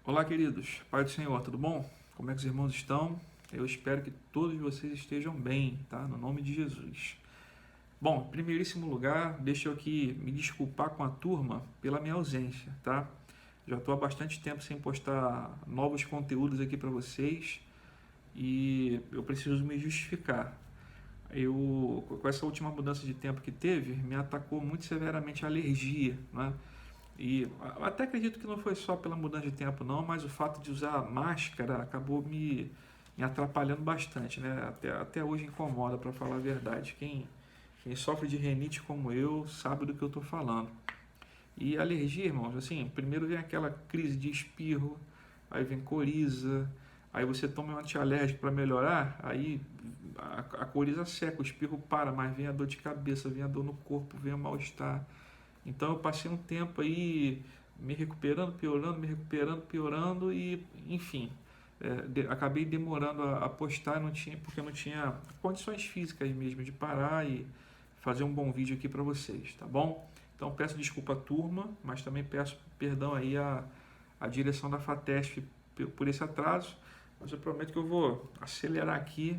Olá, queridos. Pai do Senhor, tudo bom? Como é que os irmãos estão? Eu espero que todos vocês estejam bem, tá? No nome de Jesus. Bom, em primeiríssimo lugar, deixa eu aqui me desculpar com a turma pela minha ausência, tá? Já estou há bastante tempo sem postar novos conteúdos aqui para vocês e eu preciso me justificar. Com essa última mudança de tempo que teve, me atacou muito severamente a alergia, né? E até acredito que não foi só pela mudança de tempo não, mas o fato de usar máscara acabou me atrapalhando bastante, né? Até hoje incomoda, para falar a verdade. Quem sofre de rinite como eu sabe do que eu estou falando. E alergia, irmãos, assim, primeiro vem aquela crise de espirro, aí vem coriza, aí você toma um antialérgico para melhorar, aí a coriza seca, o espirro para, mas vem a dor de cabeça, vem a dor no corpo, vem o mal-estar. Então eu passei um tempo aí me recuperando, piorando, me recuperando, piorando e, enfim, acabei demorando a postar, porque eu não tinha condições físicas mesmo de parar e fazer um bom vídeo aqui para vocês, tá bom? Então peço desculpa à turma, mas também peço perdão aí à direção da FATESP por esse atraso, mas eu prometo que eu vou acelerar aqui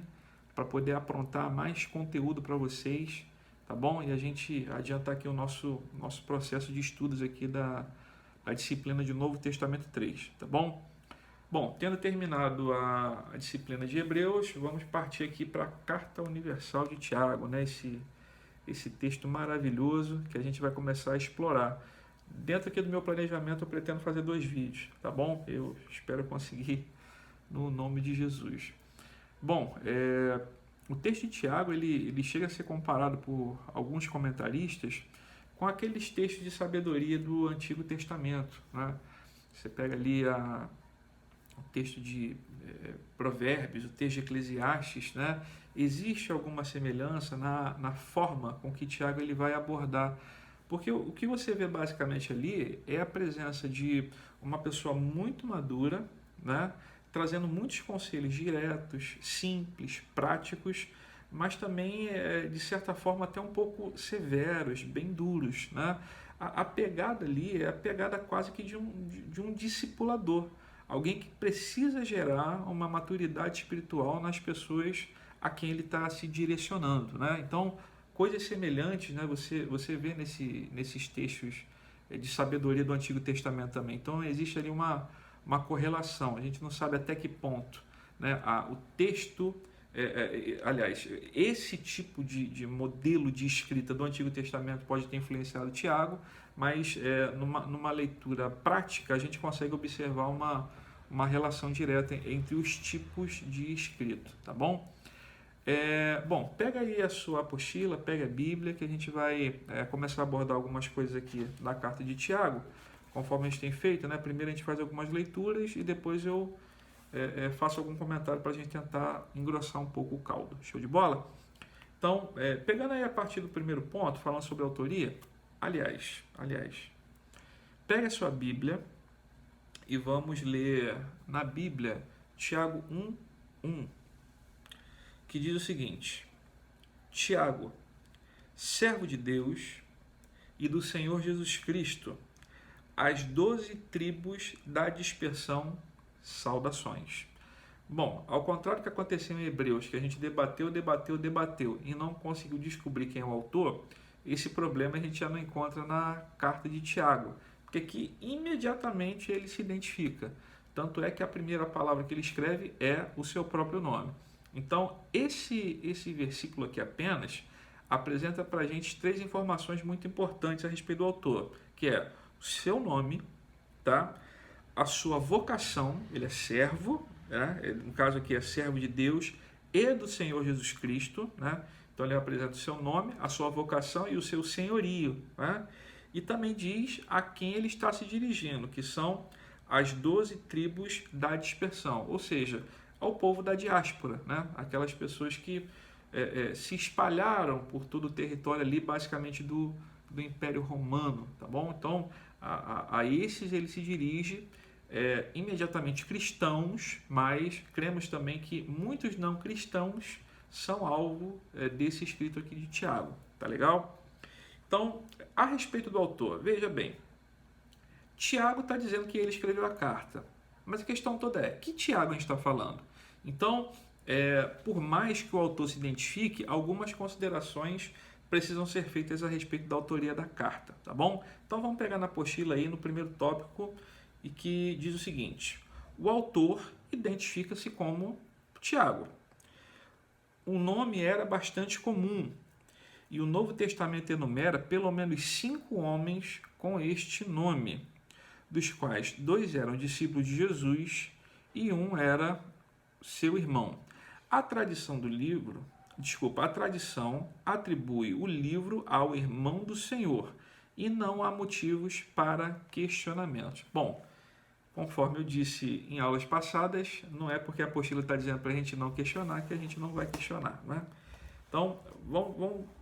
para poder aprontar mais conteúdo para vocês, tá bom? E a gente adiantar aqui o nosso processo de estudos aqui da disciplina de Novo Testamento 3, tá bom? Bom, tendo terminado a disciplina de Hebreus, vamos partir aqui para a Carta Universal de Tiago, né? Esse texto maravilhoso que a gente vai começar a explorar. Dentro aqui do meu planejamento eu pretendo fazer 2 vídeos, tá bom? Eu espero conseguir no nome de Jesus. Bom, o texto de Tiago ele chega a ser comparado por alguns comentaristas com aqueles textos de sabedoria do Antigo Testamento, né? Você pega ali o texto de Provérbios, o texto de Eclesiastes, né? Existe alguma semelhança na forma com que Tiago ele vai abordar. Porque o que você vê basicamente ali é a presença de uma pessoa muito madura, né? Trazendo muitos conselhos diretos, simples, práticos, mas também, de certa forma, até um pouco severos, bem duros, né? A pegada ali é a pegada quase que de um discipulador, alguém que precisa gerar uma maturidade espiritual nas pessoas a quem ele está se direcionando, né? Então, coisas semelhantes, né? Você vê nesses textos de sabedoria do Antigo Testamento também. Então, existe ali uma correlação. A gente não sabe até que ponto, né, o texto, aliás, esse tipo de modelo de escrita do Antigo Testamento pode ter influenciado Tiago, mas numa leitura prática a gente consegue observar uma relação direta entre os tipos de escrito, tá bom? Bom, pega aí a sua apostila, pega a Bíblia, que a gente vai começar a abordar algumas coisas aqui da carta de Tiago, conforme a gente tem feito, né? Primeiro a gente faz algumas leituras e depois eu faço algum comentário para a gente tentar engrossar um pouco o caldo. Show de bola? Então, pegando aí a partir do primeiro ponto, falando sobre a autoria, aliás, pega a sua Bíblia e vamos ler na Bíblia Tiago 1:1, que diz o seguinte: Tiago, servo de Deus e do Senhor Jesus Cristo, as 12 tribos da dispersão, saudações. Bom, ao contrário do que aconteceu em Hebreus, que a gente debateu e não conseguiu descobrir quem é o autor, esse problema a gente já não encontra na carta de Tiago, porque aqui imediatamente ele se identifica. Tanto é que a primeira palavra que ele escreve é o seu próprio nome. Então, esse versículo aqui apenas apresenta para a gente 3 informações muito importantes a respeito do autor, que é o seu nome, tá? A sua vocação, ele é servo, né? No caso aqui é servo de Deus e do Senhor Jesus Cristo, né? Então ele apresenta o seu nome, a sua vocação e o seu senhorio, né? E também diz a quem ele está se dirigindo, que são as 12 tribos da dispersão, ou seja, ao povo da diáspora, né? Aquelas pessoas que se espalharam por todo o território ali, basicamente do Império Romano, tá bom? Então, a esses ele se dirige, imediatamente cristãos, mas cremos também que muitos não cristãos são alvo desse escrito aqui de Tiago, tá legal? Então, a respeito do autor, veja bem, Tiago está dizendo que ele escreveu a carta, Mas a questão toda é, que Tiago a gente está falando? Então, por mais que o autor se identifique, algumas considerações precisam ser feitas a respeito da autoria da carta, tá bom? Então vamos pegar na apostila aí no primeiro tópico e que diz o seguinte: o autor identifica-se como Tiago. O nome era bastante comum e o Novo Testamento enumera pelo menos 5 homens com este nome, dos quais 2 eram discípulos de Jesus e um era seu irmão. A tradição atribui o livro ao irmão do Senhor e não há motivos para questionamentos. Bom, conforme eu disse em aulas passadas, não é porque a apostila está dizendo para a gente não questionar que a gente não vai questionar, né? Então,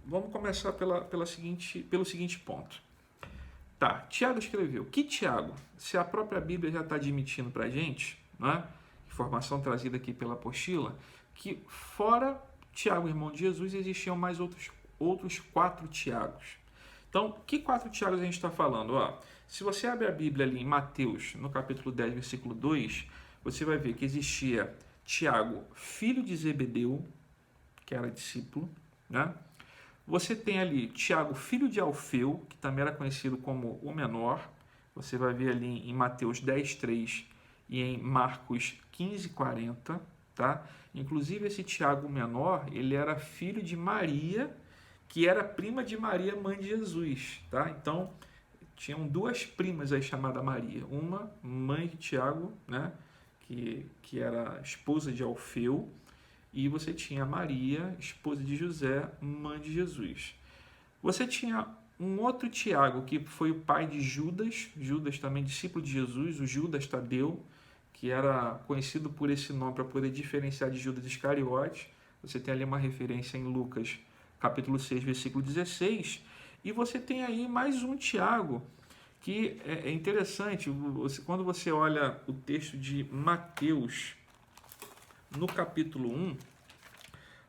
vamos começar pelo seguinte ponto. Tá, Tiago escreveu. Que Tiago? Se a própria Bíblia já está admitindo para a gente, né, informação trazida aqui pela apostila, que fora Tiago, irmão de Jesus, existiam mais outros 4 Tiagos. Então, que 4 Tiagos a gente está falando? Ó, se você abre a Bíblia ali em Mateus, no capítulo 10, versículo 2, você vai ver que existia Tiago, filho de Zebedeu, que era discípulo, né? Você tem ali Tiago, filho de Alfeu, que também era conhecido como o menor. Você vai ver ali em Mateus 10:3 e em Marcos 15:40, tá? Inclusive esse Tiago menor, ele era filho de Maria, que era prima de Maria, mãe de Jesus, tá? Então, tinham 2 primas aí chamadas Maria. Uma, mãe de Tiago, né? Que era esposa de Alfeu, e você tinha Maria, esposa de José, mãe de Jesus. Você tinha um outro Tiago, que foi o pai de Judas, Judas também discípulo de Jesus, o Judas Tadeu, que era conhecido por esse nome para poder diferenciar de Judas Iscariote. Você tem ali uma referência em Lucas, capítulo 6, versículo 16. E você tem aí mais um Tiago, que é interessante, quando você olha o texto de Mateus, no capítulo 1,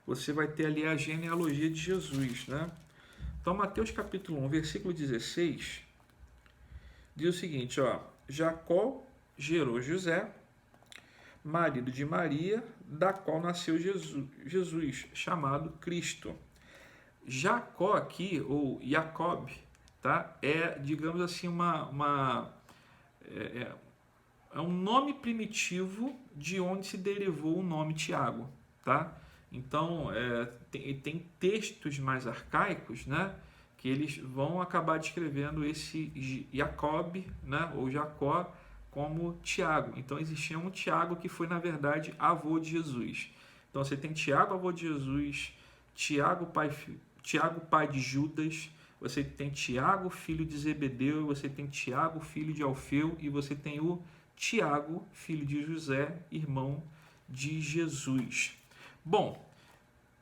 você vai ter ali a genealogia de Jesus, né? Então, Mateus capítulo 1, versículo 16, diz o seguinte, ó: Jacó gerou José, marido de Maria, da qual nasceu Jesus, chamado Cristo. Jacó aqui, ou Jacob, tá? Digamos assim, é um nome primitivo de onde se derivou o nome Tiago, tá? Então, tem textos mais arcaicos, né, que eles vão acabar descrevendo esse Jacob, né, ou Jacó, como Tiago. Então, existia um Tiago que foi, na verdade, avô de Jesus. Então, você tem Tiago, avô de Jesus, Tiago, pai de Judas, você tem Tiago, filho de Zebedeu, você tem Tiago, filho de Alfeu, e você tem o Tiago, filho de José, irmão de Jesus. Bom,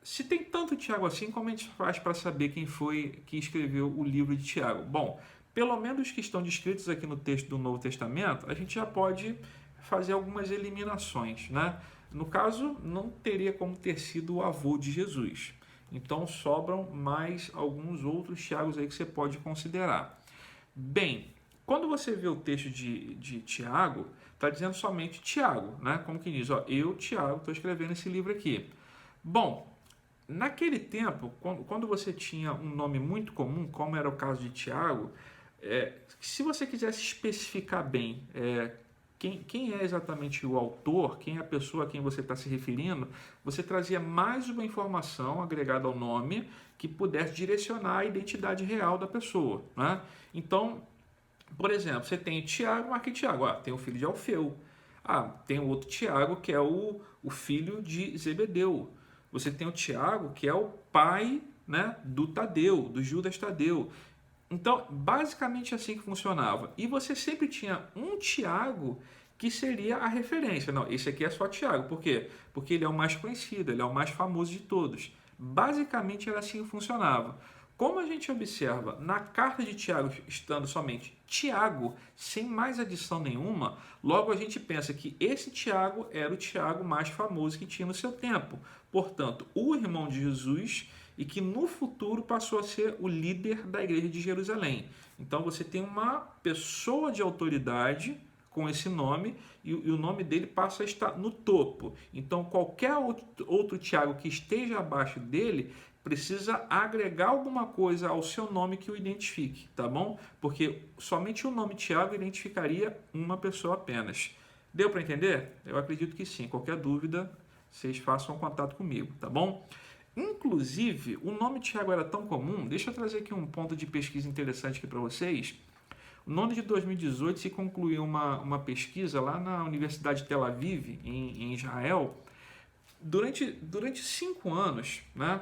se tem tanto Tiago assim, como a gente faz para saber quem foi que escreveu o livro de Tiago? Bom, pelo menos os que estão descritos aqui no texto do Novo Testamento, a gente já pode fazer algumas eliminações, né? No caso, não teria como ter sido o avô de Jesus. Então, sobram mais alguns outros Tiagos aí que você pode considerar. Bem, quando você vê o texto de Tiago, está dizendo somente Tiago, né? Como que diz, ó, eu, Tiago, estou escrevendo esse livro aqui. Bom, naquele tempo, quando você tinha um nome muito comum, como era o caso de Tiago, se você quisesse especificar bem quem é exatamente o autor, quem é a pessoa a quem você está se referindo, você trazia mais uma informação agregada ao nome que pudesse direcionar a identidade real da pessoa, né? Então, por exemplo, você tem Tiago, marque Tiago, tem o filho de Alfeu. Tem o outro Tiago, que é o filho de Zebedeu. Você tem o Tiago, que é o pai, né, do Tadeu, do Judas Tadeu. Então, basicamente assim que funcionava. E você sempre tinha um Tiago que seria a referência. Não, esse aqui é só Tiago. Por quê? Porque ele é o mais conhecido, ele é o mais famoso de todos. Basicamente era assim que funcionava. Como a gente observa na carta de Tiago estando somente Tiago, sem mais adição nenhuma, logo a gente pensa que esse Tiago era o Tiago mais famoso que tinha no seu tempo. Portanto, o irmão de Jesus, e que no futuro passou a ser o líder da igreja de Jerusalém. Então você tem uma pessoa de autoridade com esse nome e o nome dele passa a estar no topo. Então, qualquer outro Tiago que esteja abaixo dele precisa agregar alguma coisa ao seu nome que o identifique, tá bom? Porque somente o nome Tiago identificaria uma pessoa apenas. Deu para entender? Eu acredito que sim. Qualquer dúvida, vocês façam contato comigo, tá bom? Inclusive, o nome Tiago era tão comum, deixa eu trazer aqui um ponto de pesquisa interessante aqui para vocês. No ano de 2018 se concluiu uma pesquisa lá na Universidade de Tel Aviv, em Israel. Durante 5 anos, né,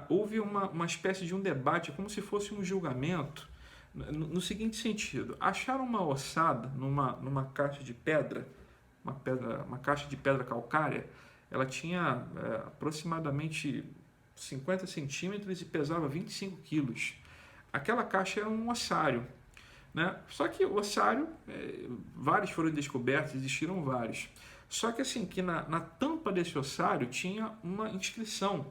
houve uma espécie de um debate, como se fosse um julgamento, no seguinte sentido: acharam uma ossada numa caixa de pedra, uma caixa de pedra calcária. Ela tinha aproximadamente 50 centímetros e pesava 25 quilos. Aquela caixa era um ossário, né? Só que o ossário, vários foram descobertos, existiram vários. Só que assim, que na tampa desse ossário tinha uma inscrição,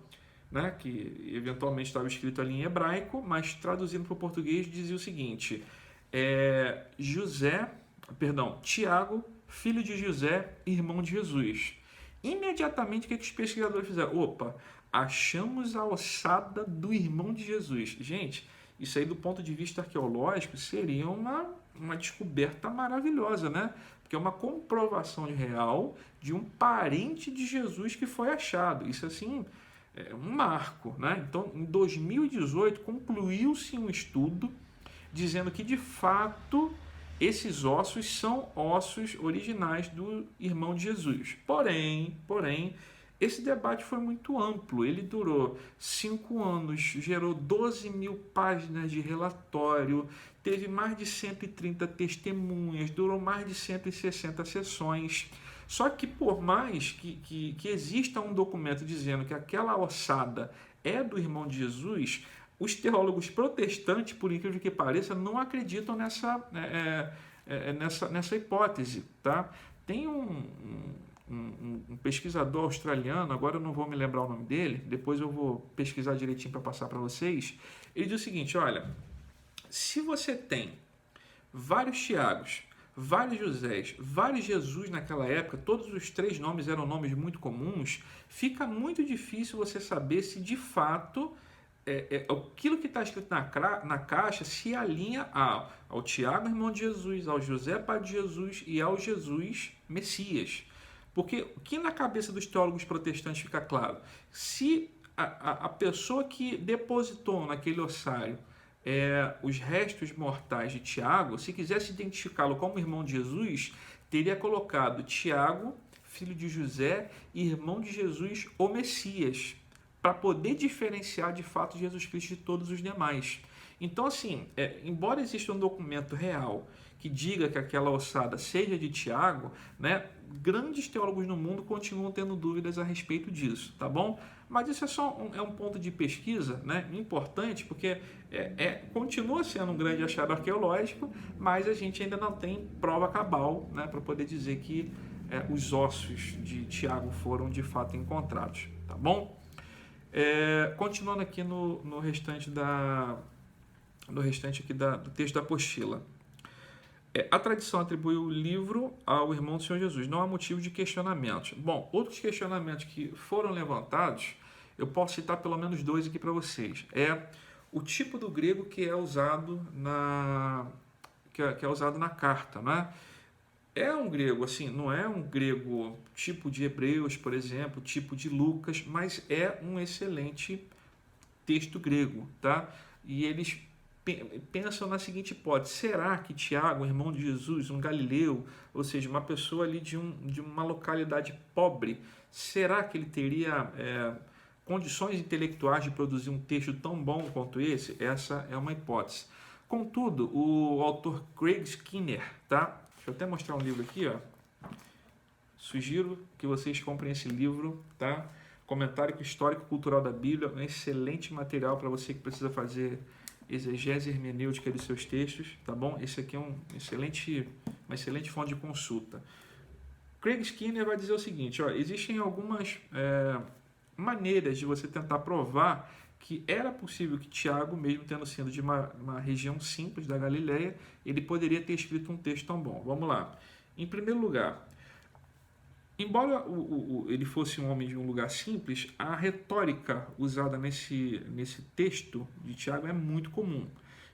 né, que eventualmente estava escrito ali em hebraico, mas traduzindo para o português dizia o seguinte: Tiago, filho de José, irmão de Jesus. Imediatamente, o que os pesquisadores fizeram? Opa, achamos a ossada do irmão de Jesus. Gente, isso aí do ponto de vista arqueológico seria uma descoberta maravilhosa, né? Porque é uma comprovação real de um parente de Jesus que foi achado. Isso assim é um marco, né? Então, em 2018 concluiu-se um estudo dizendo que de fato esses ossos são ossos originais do irmão de Jesus. Porém, esse debate foi muito amplo. Ele durou 5 anos, gerou 12 mil páginas de relatório, teve mais de 130 testemunhas, durou mais de 160 sessões. Só que por mais que exista um documento dizendo que aquela ossada é do irmão de Jesus, os teólogos protestantes, por incrível que pareça, não acreditam nessa hipótese, tá? Tem um pesquisador australiano, agora eu não vou me lembrar o nome dele, depois eu vou pesquisar direitinho para passar para vocês. Ele diz o seguinte: olha, se você tem vários Tiagos, vários Josés, vários Jesus naquela época, todos os 3 nomes eram nomes muito comuns, fica muito difícil você saber se de fato aquilo que está escrito na caixa se alinha ao Tiago, irmão de Jesus, ao José, pai de Jesus, e ao Jesus, Messias. Porque o que na cabeça dos teólogos protestantes fica claro? Se a pessoa que depositou naquele ossário os restos mortais de Tiago, se quisesse identificá-lo como irmão de Jesus, teria colocado Tiago, filho de José, irmão de Jesus, o Messias, para poder diferenciar de fato Jesus Cristo de todos os demais. Então, assim, embora exista um documento real que diga que aquela ossada seja de Tiago, né, grandes teólogos no mundo continuam tendo dúvidas a respeito disso, tá bom? Mas isso é só um ponto de pesquisa, né, importante, porque continua sendo um grande achado arqueológico, mas a gente ainda não tem prova cabal, né, para poder dizer que os ossos de Tiago foram de fato encontrados, tá bom? Continuando aqui no restante aqui do texto da apostila. A tradição atribui o livro ao irmão do Senhor Jesus. Não há motivo de questionamento. Bom, outros questionamentos que foram levantados, eu posso citar pelo menos 2 aqui para vocês. O tipo do grego que é usado que é usado na carta, né? É um grego, assim, não é um grego tipo de Hebreus, por exemplo, tipo de Lucas, mas é um excelente texto grego, tá? E eles pensam na seguinte hipótese: será que Tiago, irmão de Jesus, um galileu, ou seja, uma pessoa ali de uma localidade pobre, será que ele teria condições intelectuais de produzir um texto tão bom quanto esse? Essa é uma hipótese. Contudo, o autor Craig Skinner, tá? Deixa eu até mostrar um livro aqui, ó. Sugiro que vocês comprem esse livro, tá? Comentário Histórico Cultural da Bíblia, um excelente material para você que precisa fazer exegese hermenêutica dos seus textos, tá bom? Esse aqui é uma excelente fonte de consulta. Craig Skinner vai dizer o seguinte: ó, existem algumas maneiras de você tentar provar que era possível que Tiago, mesmo tendo sido de uma região simples da Galileia, ele poderia ter escrito um texto tão bom. Vamos lá. Em primeiro lugar, embora ele fosse um homem de um lugar simples, a retórica usada nesse texto de Tiago é muito comum.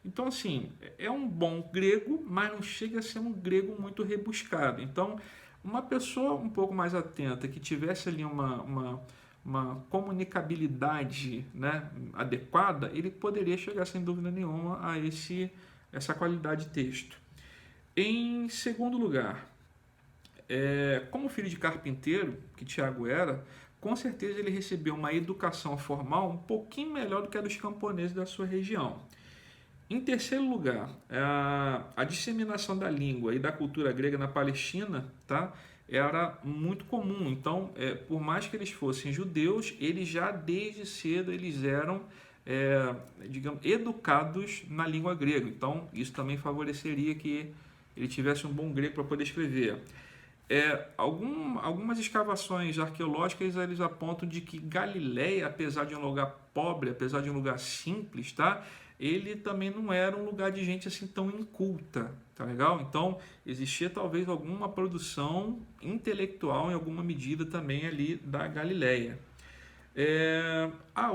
Então, assim, é um bom grego, mas não chega a ser um grego muito rebuscado. Então, uma pessoa um pouco mais atenta, que tivesse ali uma comunicabilidade, né, adequada, ele poderia chegar sem dúvida nenhuma a essa qualidade de texto. Em segundo lugar, como filho de carpinteiro, que Tiago era, com certeza ele recebeu uma educação formal um pouquinho melhor do que a dos camponeses da sua região. Em terceiro lugar, a disseminação da língua e da cultura grega na Palestina, tá, era muito comum. Então, por mais que eles fossem judeus, eles já desde cedo eles eram, digamos, educados na língua grega. Então, isso também favoreceria que ele tivesse um bom grego para poder escrever. Algumas escavações arqueológicas eles apontam de que Galileia, apesar de um lugar pobre, apesar de um lugar simples, tá, ele também não era um lugar de gente assim tão inculta, tá legal? Então existia talvez alguma produção intelectual em alguma medida também ali da Galileia.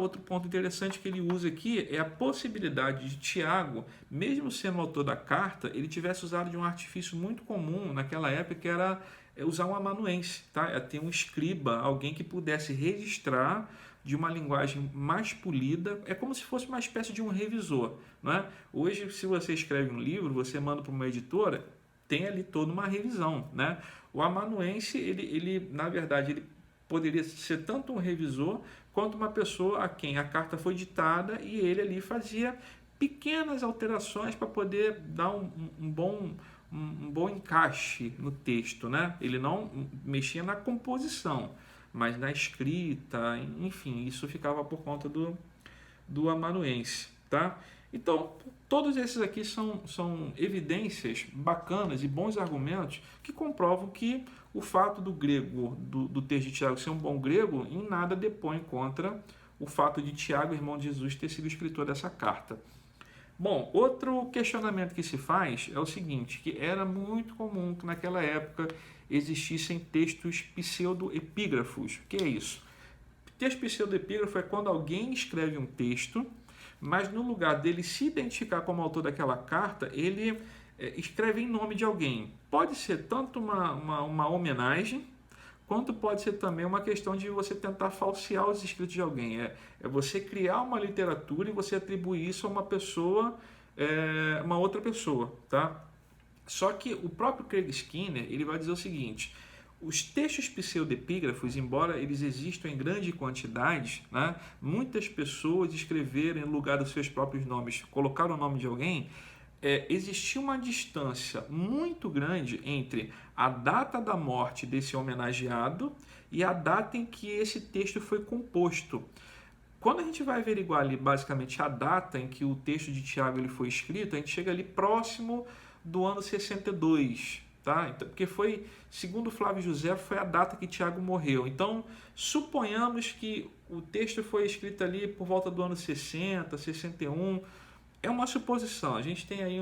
Outro ponto interessante que ele usa aqui é a possibilidade de Tiago, mesmo sendo o autor da carta, ele tivesse usado de um artifício muito comum naquela época, que era usar um amanuense, tá? Ter um escriba, alguém que pudesse registrar de uma linguagem mais polida, é como se fosse uma espécie de um revisor, não é? Hoje, se você escreve um livro, você manda para uma editora, tem ali toda uma revisão, né? O amanuense, ele na verdade, ele poderia ser tanto um revisor quanto uma pessoa a quem a carta foi ditada e ele ali fazia pequenas alterações para poder dar um bom encaixe no texto, né? Ele não mexia na composição, mas na escrita, enfim, isso ficava por conta do amanuense, tá? Então, todos esses aqui são evidências bacanas e bons argumentos que comprovam que o fato do grego, do texto de Tiago ser um bom grego, em nada depõe contra o fato de Tiago, irmão de Jesus, ter sido escritor dessa carta. Bom, outro questionamento que se faz é o seguinte, que era muito comum que naquela época existissem textos pseudoepígrafos. O que é isso? Texto pseudoepígrafo é quando alguém escreve um texto, mas no lugar dele se identificar como autor daquela carta, ele escreve em nome de alguém. Pode ser tanto uma homenagem, quanto pode ser também uma questão de você tentar falsear os escritos de alguém. É você criar uma literatura e você atribuir isso a uma pessoa, uma outra pessoa, tá? Só que o próprio Craig Skinner, ele vai dizer o seguinte: os textos pseudepígrafos, embora eles existam em grande quantidade, né, muitas pessoas escreveram no lugar dos seus próprios nomes, colocaram o nome de alguém, existia uma distância muito grande entre a data da morte desse homenageado e a data em que esse texto foi composto. Quando a gente vai averiguar ali basicamente a data em que o texto de Tiago ele foi escrito, a gente chega ali próximo do ano 62, tá? Então, porque foi, segundo Flávio José, foi a data que Tiago morreu. Então, suponhamos que o texto foi escrito ali por volta do ano 60, 61. É uma suposição. A gente tem aí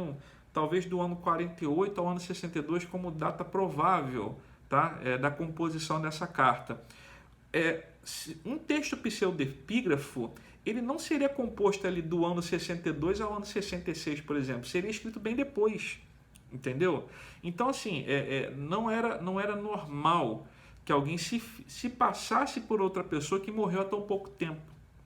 talvez do ano 48 ao ano 62 como data provável, tá? Da composição dessa carta. Um texto pseudepígrafo, ele não seria composto ali do ano 62 ao ano 66, por exemplo. Seria escrito bem depois, entendeu? Então, assim, não era normal que alguém se passasse por outra pessoa que morreu há tão pouco tempo,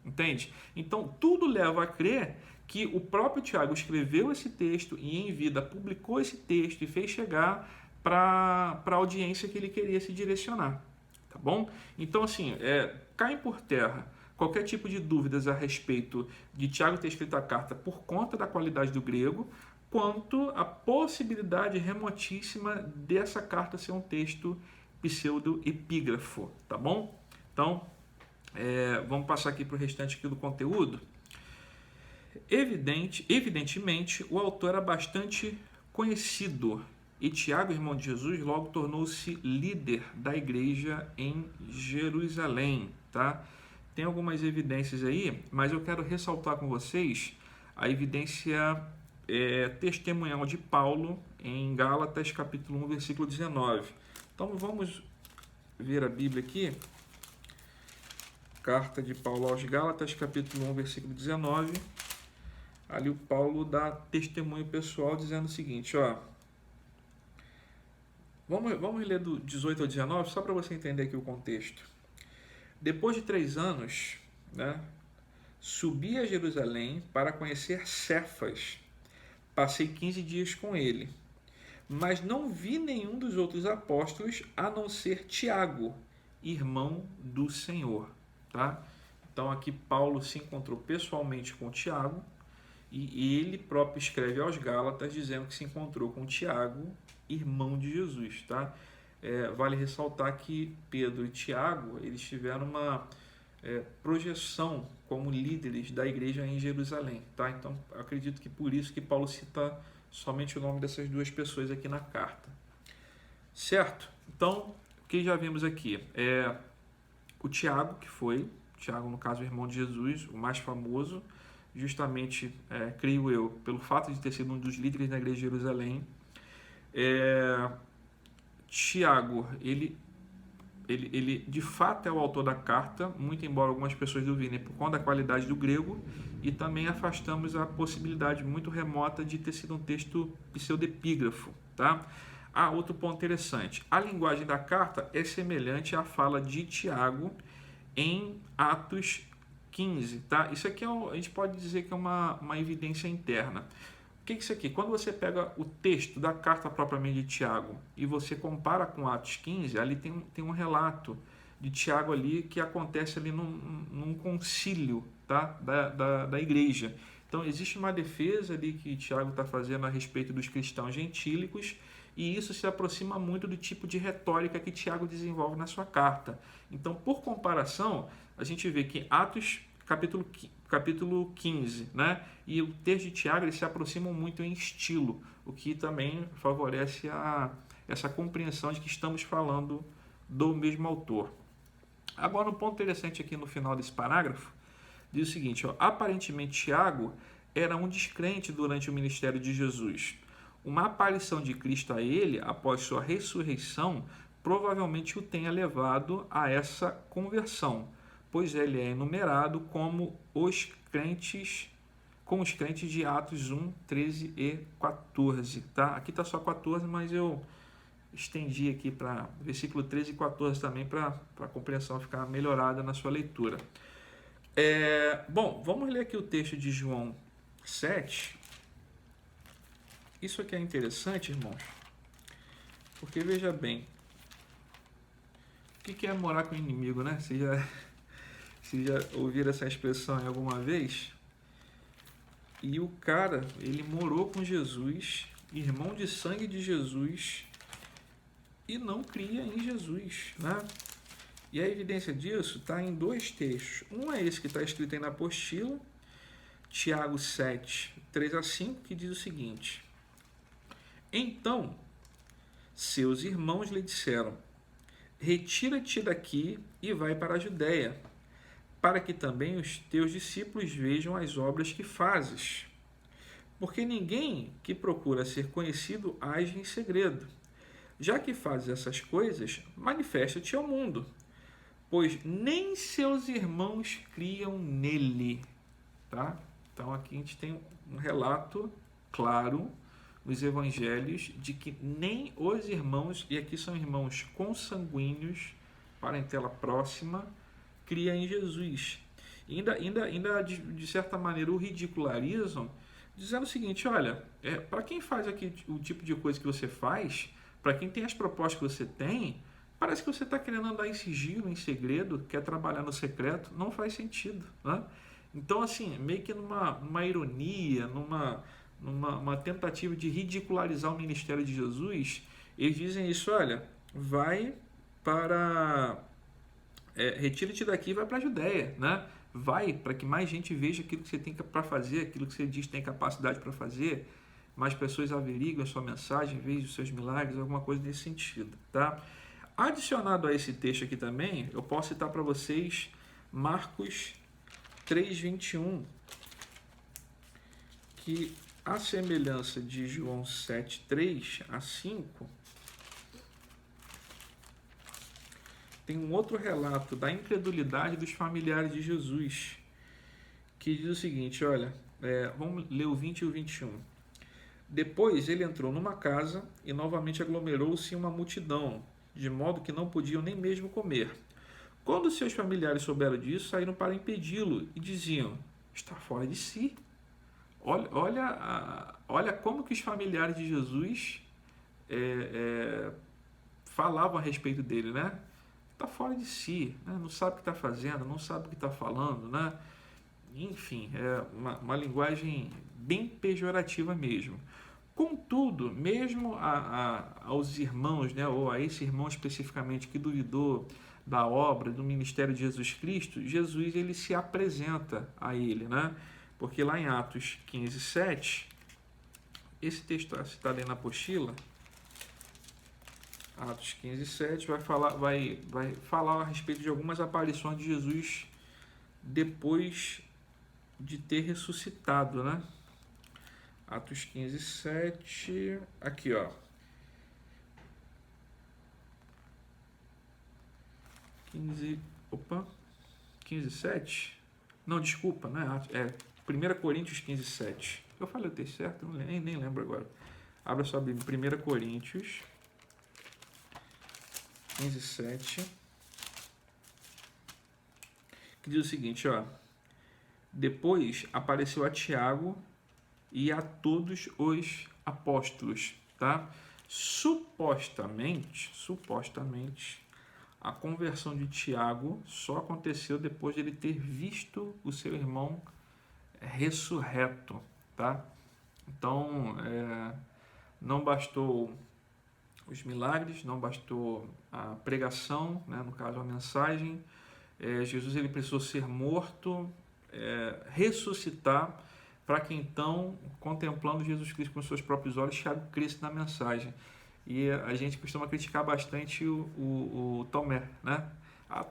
entende? Então, tudo leva a crer que o próprio Tiago escreveu esse texto e em vida publicou esse texto e fez chegar para a audiência que ele queria se direcionar, tá bom? Então, assim, caem por terra qualquer tipo de dúvidas a respeito de Tiago ter escrito a carta por conta da qualidade do grego, quanto a possibilidade remotíssima dessa carta ser um texto pseudoepígrafo, tá bom? Então, vamos passar aqui para o restante aqui do conteúdo. Evidentemente, o autor era bastante conhecido e Tiago, irmão de Jesus, logo tornou-se líder da igreja em Jerusalém, tá? tem algumas evidências aí, mas eu quero ressaltar com vocês a evidência testemunhal de Paulo em Gálatas capítulo 1, versículo 19. Então vamos ver a Bíblia aqui. Carta de Paulo aos Gálatas, capítulo 1, versículo 19. Ali o Paulo dá testemunho pessoal dizendo o seguinte, ó. Vamos ler do 18 ao 19, só para você entender aqui o contexto. Depois de 3 anos, né, subi a Jerusalém para conhecer Cefas. Passei 15 dias com ele. Mas não vi nenhum dos outros apóstolos, a não ser Tiago, irmão do Senhor. Tá? Então aqui Paulo se encontrou pessoalmente com Tiago, e ele próprio escreve aos Gálatas dizendo que se encontrou com Tiago, irmão de Jesus. Tá? Vale ressaltar que Pedro e Tiago eles tiveram uma projeção como líderes da igreja em Jerusalém. Tá? Então acredito que por isso que Paulo cita somente o nome dessas duas pessoas aqui na carta. Certo? Então, o que já vimos aqui? O Tiago, Tiago no caso o irmão de Jesus, o mais famoso, justamente, creio eu, pelo fato de ter sido um dos líderes da igreja de Jerusalém. Tiago, ele de fato é o autor da carta, muito embora algumas pessoas duvidem por conta da qualidade do grego, e também afastamos a possibilidade muito remota de ter sido um texto pseudepígrafo. Tá? Outro ponto interessante, a linguagem da carta é semelhante à fala de Tiago em Atos 15. Tá? Isso aqui a gente pode dizer que é uma evidência interna. O que é isso aqui? Quando você pega o texto da carta propriamente de Tiago e você compara com Atos 15, ali tem um relato de Tiago ali que acontece ali num concílio, tá? da igreja. Então existe uma defesa ali que Tiago está fazendo a respeito dos cristãos gentílicos, e isso se aproxima muito do tipo de retórica que Tiago desenvolve na sua carta. Então, por comparação, a gente vê que Atos capítulo 15, né? E o texto de Tiago eles se aproximam muito em estilo, o que também favorece essa compreensão de que estamos falando do mesmo autor. Agora, um ponto interessante aqui no final desse parágrafo, diz o seguinte, ó, aparentemente Tiago era um descrente durante o ministério de Jesus. Uma aparição de Cristo a ele, após sua ressurreição, provavelmente o tenha levado a essa conversão, pois ele é enumerado como os crentes de Atos 1, 13 e 14. Tá? Aqui está só 14, mas eu estendi aqui para versículo 13 e 14 também, para a compreensão ficar melhorada na sua leitura. Bom, vamos ler aqui o texto de João 7. Isso aqui é interessante, irmãos, porque veja bem, o que é morar com o inimigo, né? Vocês já ouviram essa expressão alguma vez? E o cara, ele morou com Jesus, irmão de sangue de Jesus, e não cria em Jesus, né? E a evidência disso está em 2 textos. Um é esse que está escrito aí na apostila, Tiago 7, 3 a 5, que diz o seguinte: então, seus irmãos lhe disseram, retira-te daqui e vai para a Judéia, para que também os teus discípulos vejam as obras que fazes. Porque ninguém que procura ser conhecido age em segredo. Já que fazes essas coisas, manifesta-te ao mundo, pois nem seus irmãos criam nele. Tá? Então aqui a gente tem um relato claro nos evangelhos de que nem os irmãos, e aqui são irmãos consanguíneos, parentela próxima, cria em Jesus. Ainda de certa maneira o ridicularizam, dizendo o seguinte, olha, para quem faz aqui o tipo de coisa que você faz, para quem tem as propostas que você tem, parece que você está querendo andar em sigilo, em segredo, quer trabalhar no secreto, não faz sentido. Né? Então, assim, meio que numa ironia, numa tentativa de ridicularizar o ministério de Jesus, eles dizem isso, olha, vai para... retira-te daqui e vai para a Judéia, né? Vai para que mais gente veja aquilo que você tem para fazer, aquilo que você diz que tem capacidade para fazer, mais pessoas averiguam a sua mensagem, vejam os seus milagres, alguma coisa nesse sentido, tá? Adicionado a esse texto aqui também, eu posso citar para vocês Marcos 3:21, que a semelhança de João 7:3-5, tem um outro relato da incredulidade dos familiares de Jesus, que diz o seguinte, olha, vamos ler o 20 e o 21. Depois ele entrou numa casa e novamente aglomerou-se uma multidão, de modo que não podiam nem mesmo comer. Quando seus familiares souberam disso, saíram para impedi-lo e diziam, está fora de si. Olha como que os familiares de Jesus falavam a respeito dele, né? Está fora de si, né? Não sabe o que está fazendo, não sabe o que está falando, né? Enfim, é uma linguagem bem pejorativa mesmo. Contudo, mesmo aos irmãos, né, ou a esse irmão especificamente que duvidou da obra, do ministério de Jesus Cristo, Jesus ele se apresenta a ele, né? Porque lá em Atos 15:7, esse texto está citado aí na apostila, Atos 15:7 vai falar a respeito de algumas aparições de Jesus depois de ter ressuscitado, né? Atos 15:7, aqui ó, 15:7, não, desculpa, né? É 1 Coríntios 15:7, eu falei o texto certo? Nem lembro agora. Abra sua Bíblia, 1 Coríntios 15:7, que diz o seguinte, ó, depois apareceu a Tiago e a todos os apóstolos, tá? Supostamente, a conversão de Tiago só aconteceu depois de ele ter visto o seu irmão ressurreto, tá? Então, não bastou os milagres, não bastou a pregação, né? No caso a mensagem, Jesus ele precisou ser morto, ressuscitar, para que então, contemplando Jesus Cristo com seus próprios olhos, Tiago cresça na mensagem. E a gente costuma criticar bastante o Tomé, né?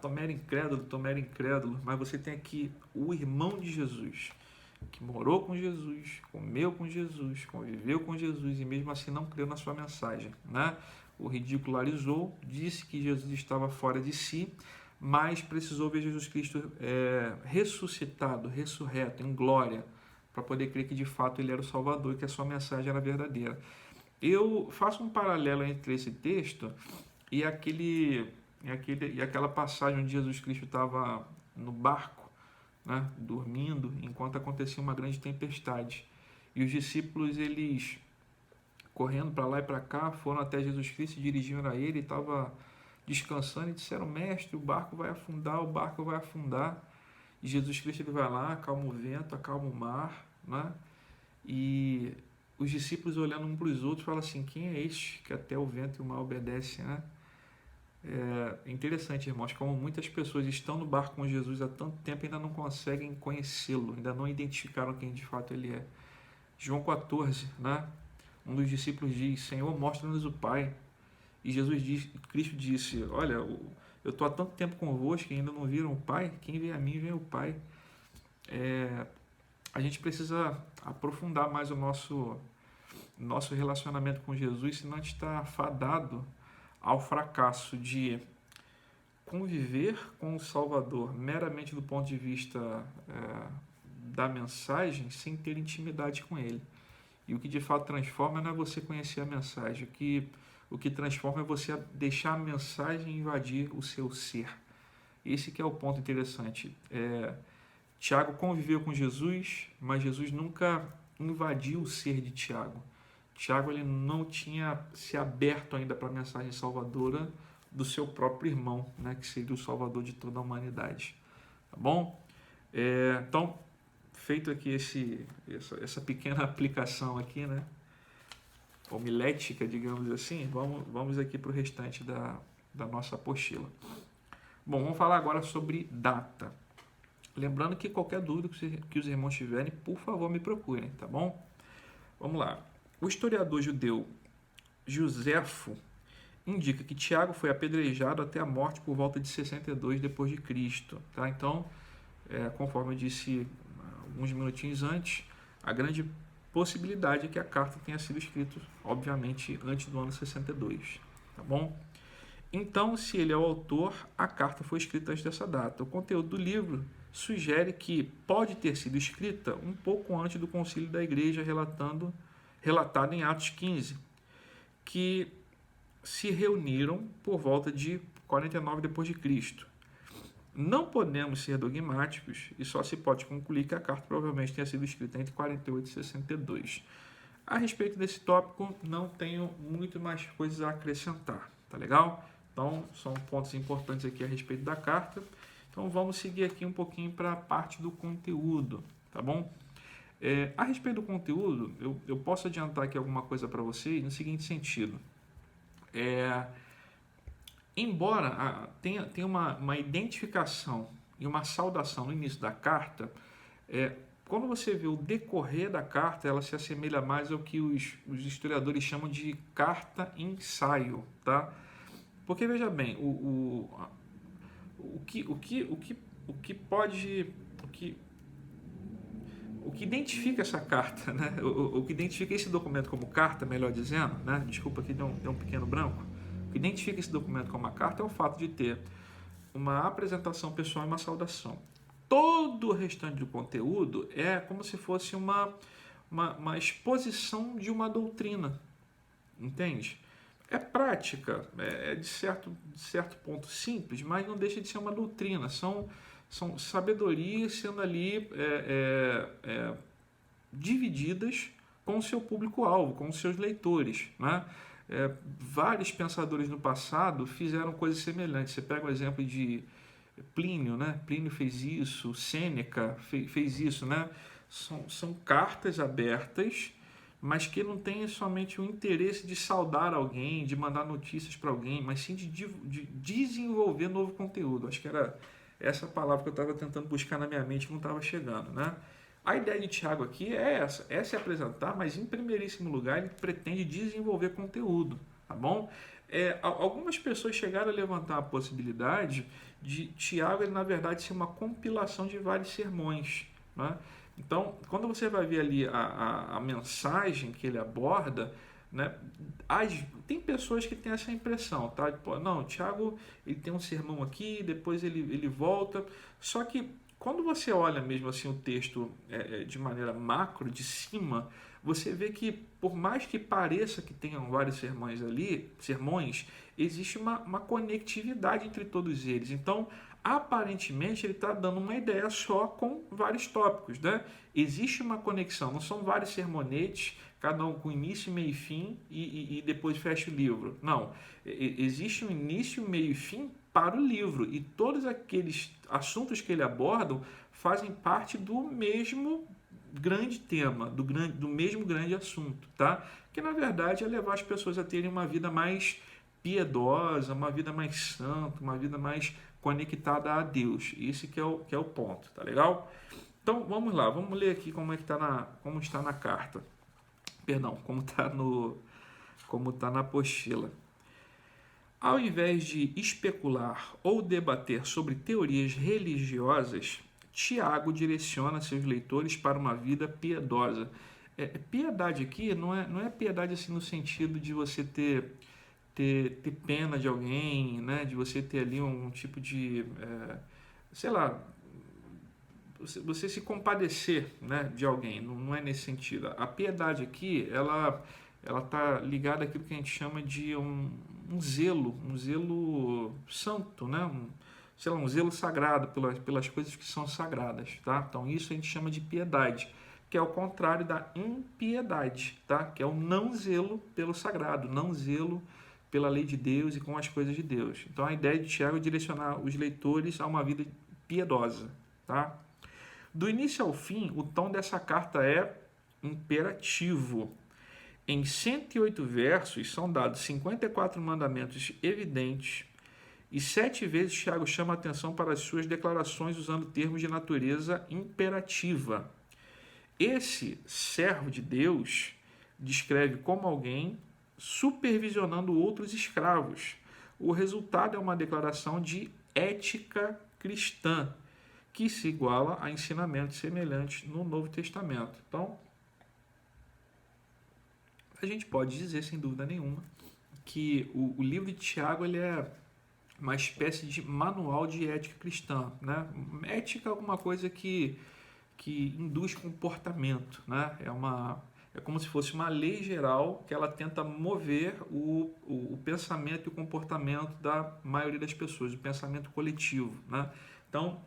Tomé era incrédulo, mas você tem aqui o irmão de Jesus, que morou com Jesus, comeu com Jesus, conviveu com Jesus e mesmo assim não creu na sua mensagem, né? O ridicularizou, disse que Jesus estava fora de si, mas precisou ver Jesus Cristo ressuscitado, ressurreto, em glória, para poder crer que de fato ele era o Salvador e que a sua mensagem era verdadeira. Eu faço um paralelo entre esse texto e aquela passagem onde Jesus Cristo estava no barco, né, dormindo, enquanto acontecia uma grande tempestade. E os discípulos, eles correndo para lá e para cá, foram até Jesus Cristo, se dirigiram a ele, estava descansando e disseram, mestre, o barco vai afundar. E Jesus Cristo ele vai lá, acalma o vento, acalma o mar, né? E os discípulos olhando um para os outros falam assim, quem é este que até o vento e o mar obedecem, né? É interessante, irmãos, como muitas pessoas estão no barco com Jesus há tanto tempo e ainda não conseguem conhecê-lo, ainda não identificaram quem de fato ele é. João 14, né? Um dos discípulos diz, Senhor, mostra-nos o Pai. E Cristo disse, olha, eu estou há tanto tempo convosco e ainda não viram o Pai, quem vê a mim vê o Pai. A gente precisa aprofundar mais o nosso relacionamento com Jesus, senão a gente está fadado ao fracasso de conviver com o Salvador meramente do ponto de vista da mensagem, sem ter intimidade com Ele. E o que de fato transforma não é você conhecer a mensagem, o que transforma é você deixar a mensagem invadir o seu ser. Esse que é o ponto interessante. Tiago conviveu com Jesus, mas Jesus nunca invadiu o ser de Tiago. Tiago ele não tinha se aberto ainda para a mensagem salvadora do seu próprio irmão, né, que seria o salvador de toda a humanidade. Tá bom? Então, feito aqui essa pequena aplicação aqui, né, homilética, digamos assim, vamos aqui para o restante da nossa apostila. Bom, vamos falar agora sobre data. Lembrando que qualquer dúvida que os irmãos tiverem, por favor, me procurem, tá bom? Vamos lá. O historiador judeu Josefo, indica que Tiago foi apedrejado até a morte por volta de 62 depois de Cristo, tá? Então, conforme eu disse alguns minutinhos antes, a grande possibilidade é que a carta tenha sido escrita, obviamente, antes do ano 62, tá bom? Então, se ele é o autor, a carta foi escrita antes dessa data. O conteúdo do livro sugere que pode ter sido escrita um pouco antes do concílio da igreja, relatado em Atos 15, que se reuniram por volta de 49 depois de Cristo. Não podemos ser dogmáticos e só se pode concluir que a carta provavelmente tenha sido escrita entre 48 e 62. A respeito desse tópico, não tenho muito mais coisas a acrescentar, tá legal? Então, são pontos importantes aqui a respeito da carta. Então, vamos seguir aqui um pouquinho para a parte do conteúdo, tá bom? A respeito do conteúdo, eu posso adiantar aqui alguma coisa para vocês no seguinte sentido. Embora tenha uma identificação e uma saudação no início da carta, quando você vê o decorrer da carta, ela se assemelha mais ao que os historiadores chamam de carta-ensaio, tá? Porque, veja bem, o que identifica essa carta, né? O que identifica esse documento como carta, melhor dizendo, né? Desculpa que deu um pequeno branco. O que identifica esse documento como uma carta é o fato de ter uma apresentação pessoal e uma saudação. Todo o restante do conteúdo é como se fosse uma exposição de uma doutrina, entende? É prática, de certo ponto simples, mas não deixa de ser uma doutrina. São sabedorias sendo ali divididas com o seu público-alvo, com os seus leitores, né? Vários pensadores no passado fizeram coisas semelhantes. Você pega o exemplo de Plínio, né? Plínio fez isso, Sêneca fez isso, né? São cartas abertas, mas que não tem somente o interesse de saudar alguém, de mandar notícias para alguém, mas sim de desenvolver novo conteúdo. Acho que era essa palavra que eu estava tentando buscar na minha mente que não estava chegando, né? A ideia de Tiago aqui é essa, é se apresentar, mas em primeiríssimo lugar ele pretende desenvolver conteúdo, tá bom? Algumas pessoas chegaram a levantar a possibilidade de Tiago, ele, na verdade, ser uma compilação de vários sermões, né? Então, quando você vai ver ali a mensagem que ele aborda, né, tem pessoas que têm essa impressão, tá? Não, Tiago, ele tem um sermão aqui, depois ele volta. Só que quando você olha mesmo assim o texto de maneira macro, de cima, você vê que por mais que pareça que tenham vários sermões ali, existe uma conectividade entre todos eles. Então, aparentemente, ele está dando uma ideia só com vários tópicos, né? Existe uma conexão, não são vários sermonetes, cada um com início, meio e fim, e depois fecha o livro. Não, existe um início, meio e fim para o livro, e todos aqueles assuntos que ele aborda fazem parte do mesmo grande tema, do mesmo grande assunto, tá? Que na verdade é levar as pessoas a terem uma vida mais piedosa, uma vida mais santa, uma vida mais conectada a Deus. Esse que é o ponto, tá legal? Então vamos lá, vamos ler aqui como está na carta. Perdão, como está na apostila. Ao invés de especular ou debater sobre teorias religiosas, Tiago direciona seus leitores para uma vida piedosa. Piedade aqui não é piedade assim no sentido de você ter pena de alguém, né? De você ter ali um tipo de, sei lá, você se compadecer, né, de alguém. Não é nesse sentido. A piedade aqui, ela está ligada àquilo que a gente chama de um zelo santo, né? Um zelo sagrado pelas coisas que são sagradas, tá? Então isso a gente chama de piedade, que é o contrário da impiedade, tá? Que é o não zelo pelo sagrado, não zelo pela lei de Deus e com as coisas de Deus. Então a ideia de Tiago é direcionar os leitores a uma vida piedosa, tá? Do início ao fim, o tom dessa carta é imperativo. Em 108 versos são dados 54 mandamentos evidentes e 7 vezes Tiago chama a atenção para as suas declarações usando termos de natureza imperativa. Esse servo de Deus descreve como alguém supervisionando outros escravos. O resultado é uma declaração de ética cristã, que se iguala a ensinamentos semelhantes no Novo Testamento. Então, a gente pode dizer, sem dúvida nenhuma, que o livro de Tiago ele é uma espécie de manual de ética cristã, né? Ética é alguma coisa que induz comportamento, né? É como se fosse uma lei geral que ela tenta mover o pensamento e o comportamento da maioria das pessoas, o pensamento coletivo, né? Então,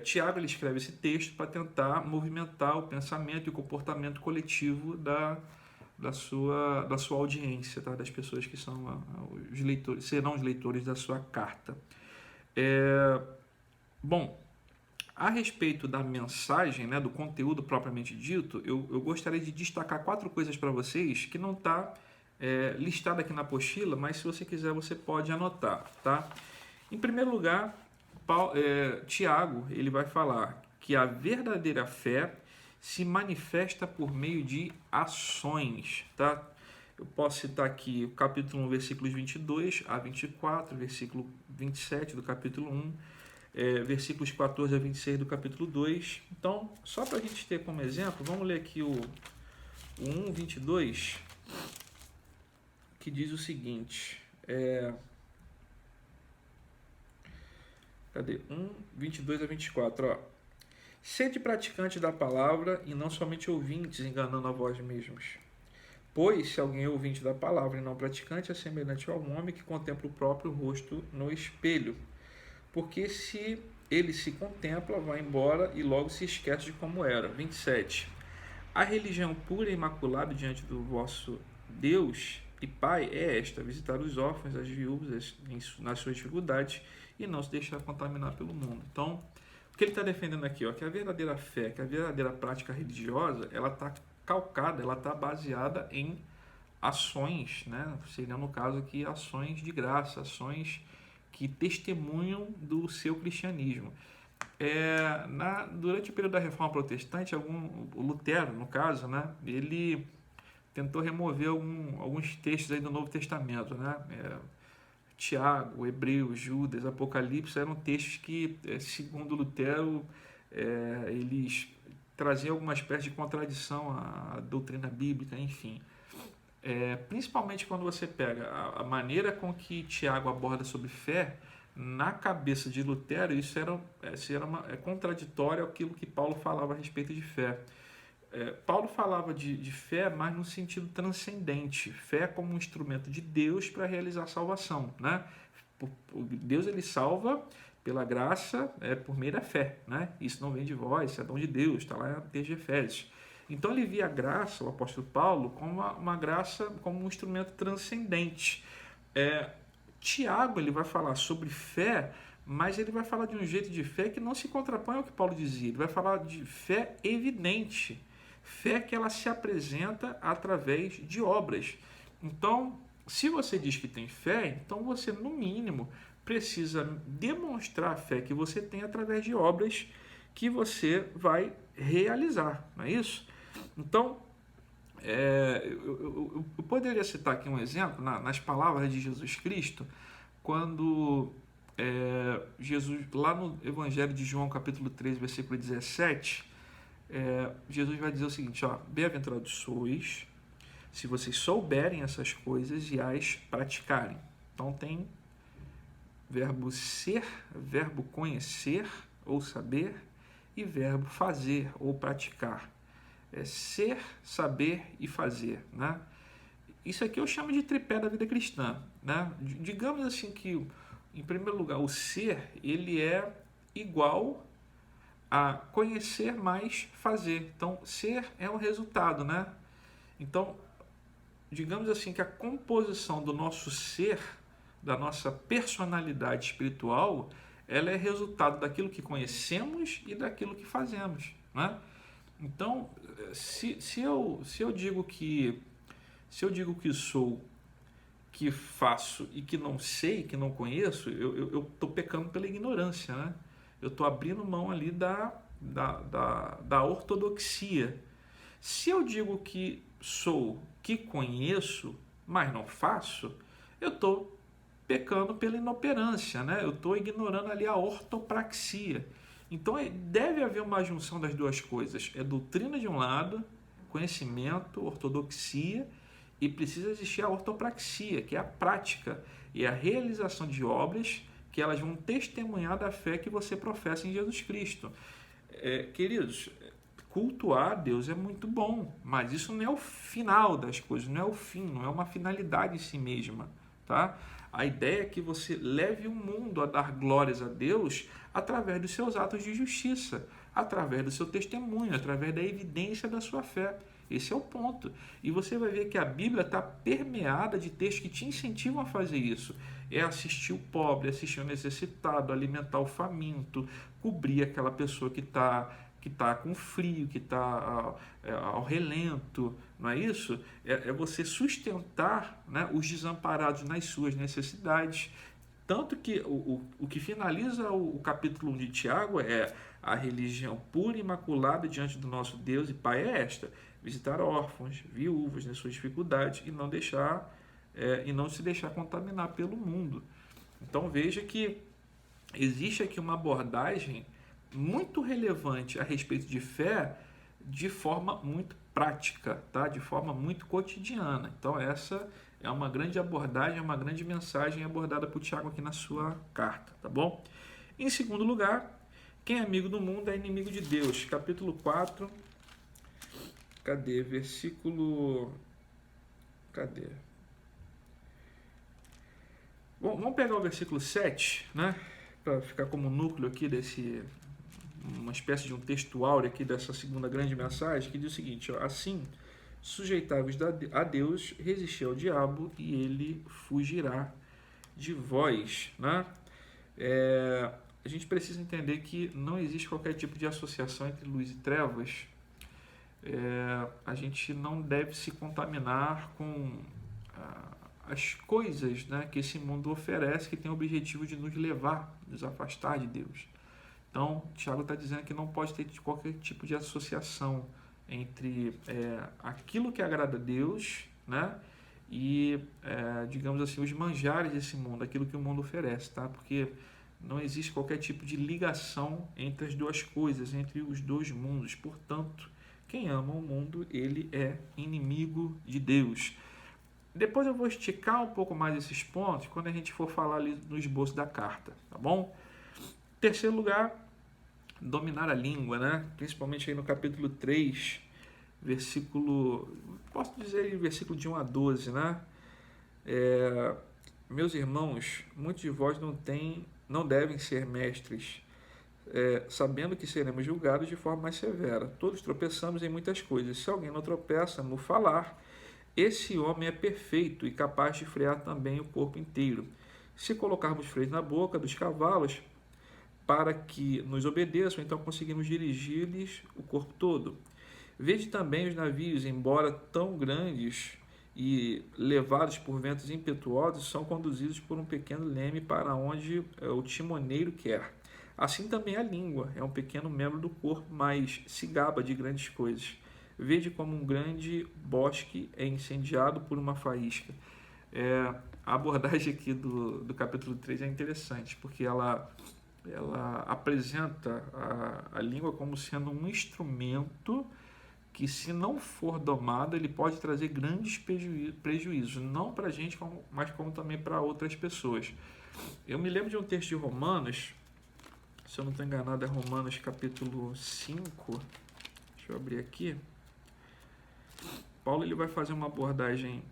Tiago ele escreve esse texto para tentar movimentar o pensamento e o comportamento coletivo da sua audiência, tá? Das pessoas que são os leitores, serão os leitores da sua carta. Bom, a respeito da mensagem, né, do conteúdo propriamente dito, eu gostaria de destacar 4 coisas para vocês que não está listada aqui na apostila, mas se você quiser você pode anotar, tá? Em primeiro lugar, Tiago ele vai falar que a verdadeira fé se manifesta por meio de ações, tá? Eu posso citar aqui o capítulo 1, versículos 22 a 24, versículo 27 do capítulo 1, versículos 14 a 26 do capítulo 2. Então, só para a gente ter como exemplo, vamos ler aqui o 1, 22, que diz o seguinte, cadê? 1, 22 a 24, ó. Sede praticantes da palavra e não somente ouvintes, enganando a vós mesmos. Pois, se alguém é ouvinte da palavra e não praticante, é semelhante ao homem que contempla o próprio rosto no espelho. Porque se ele se contempla, vai embora e logo se esquece de como era. 27. A religião pura e imaculada diante do vosso Deus e Pai é esta: visitar os órfãos, as viúvas nas suas dificuldades e não se deixar contaminar pelo mundo. Então, o que ele está defendendo aqui? Ó, que a verdadeira fé, que a verdadeira prática religiosa, ela está calcada, ela está baseada em ações, né? Seria no caso aqui ações de graça, ações que testemunham do seu cristianismo. Durante o período da Reforma Protestante, o Lutero, no caso, né, ele tentou remover alguns textos aí do Novo Testamento, né? Tiago, Hebreus, Judas, Apocalipse eram textos que, segundo Lutero, eles traziam alguma espécie de contradição à doutrina bíblica, enfim. Principalmente quando você pega a maneira com que Tiago aborda sobre fé, na cabeça de Lutero, isso era contraditório àquilo que Paulo falava a respeito de fé. Paulo falava de fé, mas no sentido transcendente, fé como um instrumento de Deus para realizar a salvação, né? Deus ele salva pela graça, por meio da fé, né? Isso não vem de vós, isso é dom de Deus, está lá no texto de Efésios. Então ele via a graça, o apóstolo Paulo, como uma graça, como um instrumento transcendente. Tiago ele vai falar sobre fé, mas ele vai falar de um jeito de fé que não se contrapõe ao que Paulo dizia. Ele vai falar de fé evidente, fé que ela se apresenta através de obras. Então, se você diz que tem fé, então você, no mínimo, precisa demonstrar a fé que você tem através de obras que você vai realizar, não é isso? Então, eu poderia citar aqui um exemplo nas palavras de Jesus Cristo, quando Jesus, lá no Evangelho de João, capítulo 3, versículo 17, Jesus vai dizer o seguinte, ó: bem-aventurados sois, se vocês souberem essas coisas e as praticarem. Então tem verbo ser, verbo conhecer ou saber e verbo fazer ou praticar. Ser, saber e fazer, né? Isso aqui eu chamo de tripé da vida cristã, né? Digamos assim que, em primeiro lugar, o ser ele é igual a conhecer mais fazer. Então, ser é um resultado, né? Então, digamos assim que a composição do nosso ser, da nossa personalidade espiritual, ela é resultado daquilo que conhecemos e daquilo que fazemos, né? Então, se eu digo que sou, que faço e que não sei, que não conheço, eu estou pecando pela ignorância, né? Eu estou abrindo mão ali da ortodoxia. Se eu digo que sou, que conheço, mas não faço, eu estou pecando pela inoperância, né? Eu estou ignorando ali a ortopraxia. Então deve haver uma junção das duas coisas. É doutrina de um lado, conhecimento, ortodoxia, e precisa existir a ortopraxia, que é a prática e a realização de obras que elas vão testemunhar da fé que você professa em Jesus Cristo. Queridos, cultuar a Deus é muito bom, mas isso não é o final das coisas, não é o fim, não é uma finalidade em si mesma, tá? A ideia é que você leve o mundo a dar glórias a Deus através dos seus atos de justiça, através do seu testemunho, através da evidência da sua fé. Esse é o ponto. E você vai ver que a Bíblia está permeada de textos que te incentivam a fazer isso. É assistir o pobre, assistir o necessitado, alimentar o faminto, cobrir aquela pessoa que está com frio, que está ao relento, não é isso? É você sustentar, né, os desamparados nas suas necessidades. Tanto que o que finaliza o capítulo 1 de Tiago é: a religião pura e imaculada diante do nosso Deus e Pai é esta: visitar órfãos, viúvas nas suas dificuldades e não se deixar contaminar pelo mundo. Então veja que existe aqui uma abordagem muito relevante a respeito de fé de forma muito prática, tá? De forma muito cotidiana. Então essa é uma grande abordagem, uma grande mensagem abordada por Tiago aqui na sua carta, tá bom? Em segundo lugar, quem é amigo do mundo é inimigo de Deus. Capítulo 4, versículo... Bom, vamos pegar o versículo 7, né? Para ficar como núcleo aqui uma espécie de um texto áureo aqui dessa segunda grande mensagem, que diz o seguinte: ó: assim, sujeitai-vos a Deus, resisti ao diabo e ele fugirá de vós, né? A gente precisa entender que não existe qualquer tipo de associação entre luz e trevas. A gente não deve se contaminar com as coisas, né, que esse mundo oferece, que tem o objetivo de nos levar, nos afastar de Deus. Então, Tiago está dizendo que não pode ter qualquer tipo de associação entre aquilo que agrada a Deus, né, e, digamos assim, os manjares desse mundo, aquilo que o mundo oferece, tá? Porque não existe qualquer tipo de ligação entre as duas coisas, entre os dois mundos. Portanto, quem ama o mundo, ele é inimigo de Deus. Depois eu vou esticar um pouco mais esses pontos quando a gente for falar ali no esboço da carta, tá bom? Terceiro lugar, dominar a língua, né? Principalmente aí no capítulo 3, posso dizer versículo de 1 a 12, né? Meus irmãos, muitos de vós não devem ser mestres, sabendo que seremos julgados de forma mais severa. Todos tropeçamos em muitas coisas. Se alguém não tropeça no falar, esse homem é perfeito e capaz de frear também o corpo inteiro. Se colocarmos freios na boca dos cavalos para que nos obedeçam, então conseguimos dirigir-lhes o corpo todo. Vede também os navios, embora tão grandes e levados por ventos impetuosos, são conduzidos por um pequeno leme para onde o timoneiro quer. Assim também a língua é um pequeno membro do corpo, mas se gaba de grandes coisas. Vede como um grande bosque é incendiado por uma faísca. A abordagem aqui do capítulo 3 é interessante, porque ela apresenta a língua como sendo um instrumento que, se não for domado, ele pode trazer grandes prejuízos, não para a gente, mas como também para outras pessoas. Eu me lembro de um texto de Romanos, se eu não estou enganado, é Romanos capítulo 5, deixa eu abrir aqui. Paulo ele vai fazer uma abordagem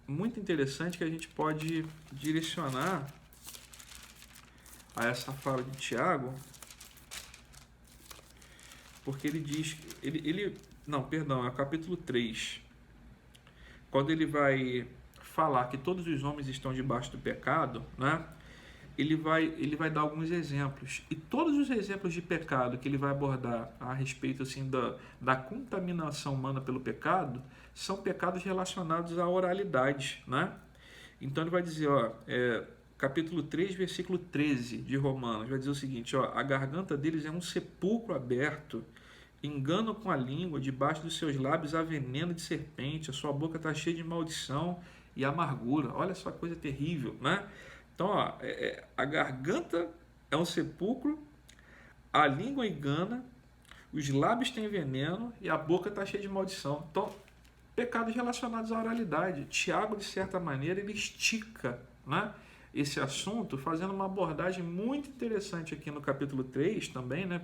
muito interessante que a gente pode direcionar a essa fala de Tiago, porque ele diz, é o capítulo 3, quando ele vai falar que todos os homens estão debaixo do pecado, né? Ele vai dar alguns exemplos, e todos os exemplos de pecado que ele vai abordar a respeito assim da contaminação humana pelo pecado são pecados relacionados à oralidade, né? Então ele vai dizer, capítulo 3, versículo 13 de Romanos, vai dizer o seguinte: a garganta deles é um sepulcro aberto, enganam com a língua, debaixo dos seus lábios há veneno de serpente, a sua boca está cheia de maldição, e amargura. Olha só que coisa terrível, né? Então, ó, a garganta é um sepulcro, a língua engana, os lábios têm veneno e a boca está cheia de maldição. Então, pecados relacionados à oralidade. Tiago, de certa maneira, ele estica, né, esse assunto, fazendo uma abordagem muito interessante aqui no capítulo 3 também, né,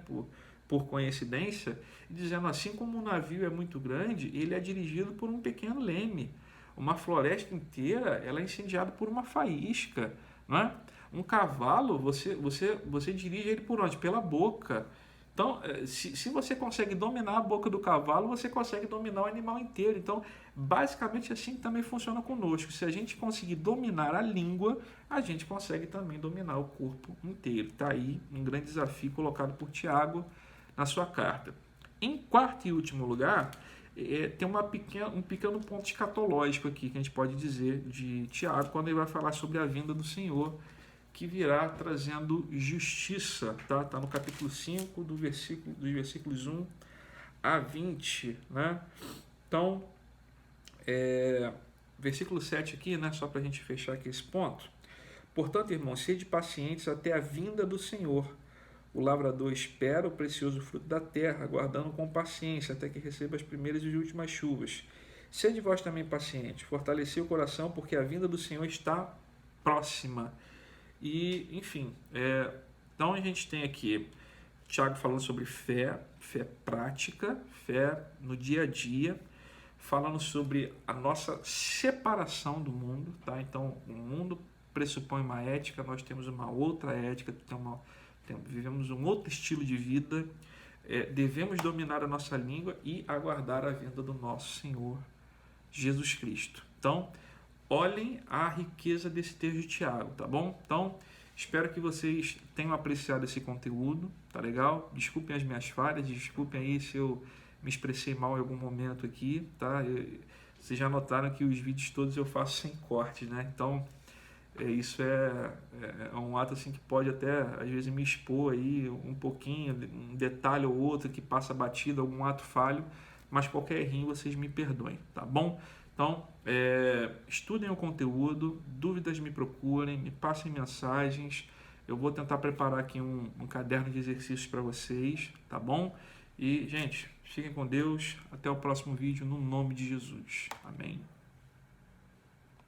por coincidência, dizendo assim como um navio é muito grande, ele é dirigido por um pequeno leme. Uma floresta inteira ela é incendiada por uma faísca. Né? Um cavalo, você dirige ele por onde? Pela boca. Então, se você consegue dominar a boca do cavalo, você consegue dominar o animal inteiro. Então, basicamente assim também funciona conosco. Se a gente conseguir dominar a língua, a gente consegue também dominar o corpo inteiro. Está aí um grande desafio colocado por Tiago na sua carta. Em quarto e último lugar, tem um pequeno ponto escatológico aqui que a gente pode dizer de Tiago, quando ele vai falar sobre a vinda do Senhor, que virá trazendo justiça, tá? Tá no capítulo 5, dos versículos 1 a 20, né? Então, versículo 7 aqui, né? Só para a gente fechar aqui esse ponto. Portanto, irmãos, sede pacientes até a vinda do Senhor. O lavrador espera o precioso fruto da terra, aguardando com paciência até que receba as primeiras e últimas chuvas. Sede vós também pacientes, fortalecei o coração, porque a vinda do Senhor está próxima. E, enfim, então a gente tem aqui Tiago falando sobre fé prática, fé no dia a dia, falando sobre a nossa separação do mundo, tá? Então, o mundo pressupõe uma ética, nós temos uma outra ética, vivemos um outro estilo de vida, devemos dominar a nossa língua e aguardar a vinda do nosso Senhor Jesus Cristo. Então, olhem a riqueza desse texto de Tiago, tá bom? Então, espero que vocês tenham apreciado esse conteúdo, tá legal? Desculpem as minhas falhas, desculpem aí se eu me expressei mal em algum momento aqui, tá? Vocês já notaram que os vídeos todos eu faço sem corte, né? Então, isso é um ato assim que pode até às vezes me expor aí um pouquinho, um detalhe ou outro que passa batido, algum ato falho, mas qualquer errinho vocês me perdoem, tá bom? Então, estudem o conteúdo, dúvidas me procurem, me passem mensagens, eu vou tentar preparar aqui um caderno de exercícios para vocês, tá bom? E, gente, fiquem com Deus, até o próximo vídeo, no nome de Jesus. Amém.